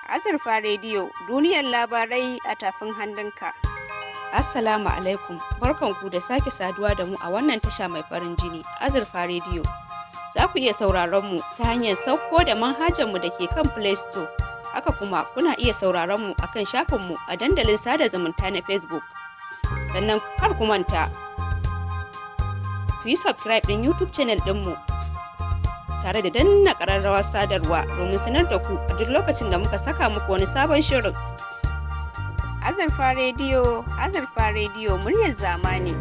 Azurfa Radio, duniyar labarai a tafin hannunka. Assalamu alaikum, barkanku da sake saduwa da mu a wannan tasha mai farin jini, Azurfa Radio. Za ku iya sauraron mu ta hanyar sauko da manhajarmu da ke kan Play Store. Haka kuma kuna iya sauraron mu akan shafinmu a dandalin sada zumunta na Facebook. Sannan kar ku manta, ku yi subscribe ɗin YouTube channel ɗinmu tare da danna ƙararrawar sadarwa domin sanar da ku a duk lokacin da muka saka muku wani sabon shirin. Azurfa Radio, muryar zamani.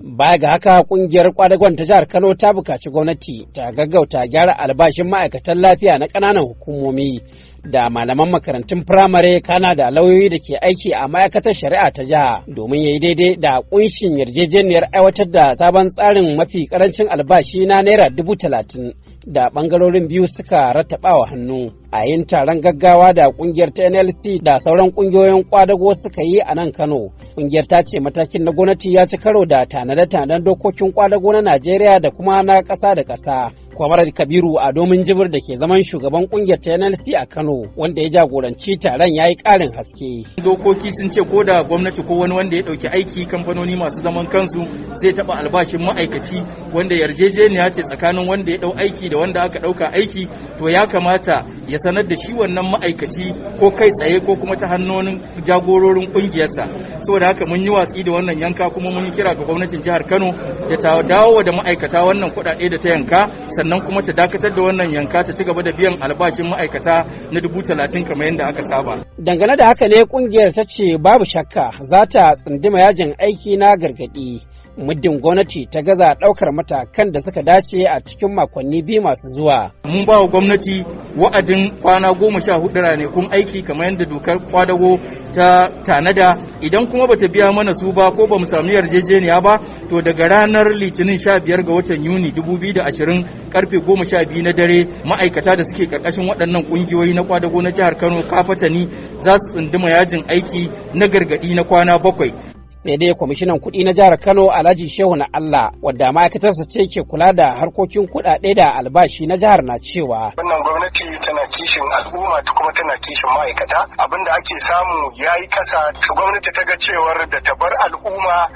Baya ga haka, kungiyar Kwadagon ta jihar Kano ta buƙaci gwamnati ta gaggauta gyara albashin ma'aikatan lafiya na ƙananan hukumomi da malaman makarantun firamare, kana da lauyoyi da ke aiki a ma'aikatar shari'a ta jiha domin ya yi daidai da kunshin yarjejeniyar aiwatar da sabon tsarin mafi karancin albashi na naira 30,000 da bangarorin biyu suka rattaba wa hannu a yin taron gaggawa da kungiyar ta NLC da sauran kungiyoyin kwadago suka yi a nan Kano. Kungiyar ta ce matakin na gwamnati ya ci karo da tanade-tanaden dokokin kwadago na Najeriya da kuma na ƙasa da ƙasa. Kwamarar Kabiru a domin jibir da ke zaman shugaban kungiyar ta NLC a Kano, wanda ya jagoranci taron, ya yi ƙarin haske. Dokoki sun ce ko da gwamnati ko wani wanda ya ɗauki aiki, kamfanoni masu zaman kansu zai taɓa albashin ma'aikaci, wanda yarjejeniya ce tsakanin wanda ya ɗau aiki da wanda aka ɗauka aiki, to ya kamata ya sanar da shi wannan ma'aikaci ko kai tsaye ko kuma ta hannun jagororin ƙungiyarsa. Saboda haka mun yi watsi da wannan yanka, kuma mun yi kira ga gwamnatin jihar Kano da ta dawo da ma'aikata wannan kuɗaɗe da ta yanka, sannan kuma ta dakatar da wannan yanka, ta ci gaba da biyan albashin ma'aikata na 30,000 kamar yadda aka saba. Dangane da haka ne kungiyar ta ce babu shakka za ta tsunduma yajin aiki na gargaɗi muddin gwamnati ta gaza ɗaukar matakan da suka dace a cikin makonni 2 masu zuwa. Mun ba wa gwamnati wa'adin kwana 14 ranakun aiki kamar yadda dokar kwadago ta tanada. Idan kuma bata biya mana su ba ko bamu samu yarjejeniya ba, to daga ranar Litinin 15 ga watan Yuni 2020 karfe 12 na dare, ma'aikata da suke karkashin waɗannan ƙungiyoyi na kwadago na jihar Kano kafatani za su tsunduma yajin aiki na gargaɗi na kwana 7. Sai dai kwamishinan kuɗi na jihar Kano Alhaji Shehu na Allah, wadda ma'aikatarsa ce ke kula da harkokin kuɗaɗe da albashi na jihar, na cewa wannan gwamnati tana kishin al'umma kuma tana kishin ma'aikata. Abinda ake samu yayi kasa, gwamnati ta ga cewar da ta bar al'umma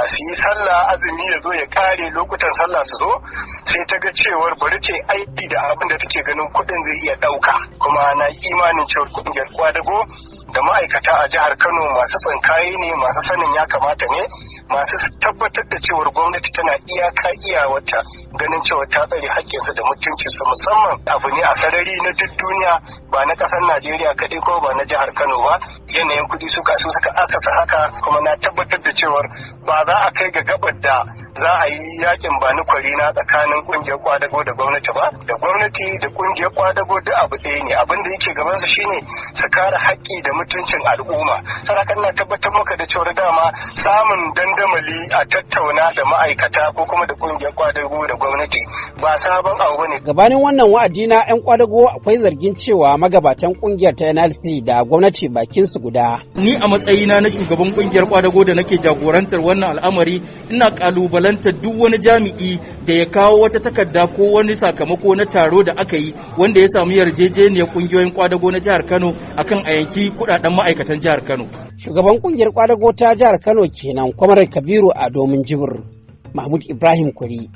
su yi sallah, azumi ya zo ya kare, lokutan sallah su zo, sai ta ga cewar bari ce aiki da abin da take ganin kuɗin zai iya ɗauka. Kuma na imanin cewar kungiyar kwadago da ma'aikata a jihar Kano masu tsinkaye ne, masu sanin ya kamata ne, masu tabbatar da cewar gwamnati tana iyaka wata ganin cewa ta tsare haƙƙinsu da mutuncinsu, musamman abu ne a sarari na duk duniya, ba na ƙasar Najeriya kaɗai ko ba na jihar Kano ba. Yanayin kuɗi suka asasa haka, kuma na tabbatar da cewar ba za a kai ga gabar da za a yi yakin ba ni kwari na tsakanin ƙungiyar kwadago da gwamnati ba. Da gwamnati da ƙungiyar kwadago duk abu ɗaya ne, abin da yake gabansu shine su kare haƙƙi da mutuncin al'umma. Sarakan na tabbatar maka da cewar dama samun dandamali a tattauna da ma'aikata ko kuma da kungiyar kwadago da gwamnati ba sabon abu bane. Gabanin wannan wa'adi na 'yan kwadago, akwai zargin cewa magabatan kungiyar ta NLC da gwamnati bakin su guda. Ni a matsayina na shugaban kungiyar kwadago da nake jagorantar wannan al'amari, ina kalubalantar duk wani jami'i da ya kawo wata takarda ko wani sakamako na taro da aka yi wanda ya samu yarjejeniyar kungiyoyin kwadago na jihar Kano akan a yanki kudaden ma'aikatan jihar Kano. Shugaban kungiyar kwadago ta jihar Kano kenan, Kwamarar Kabiru a domin jibir. Mahmud Ibrahim Kwari.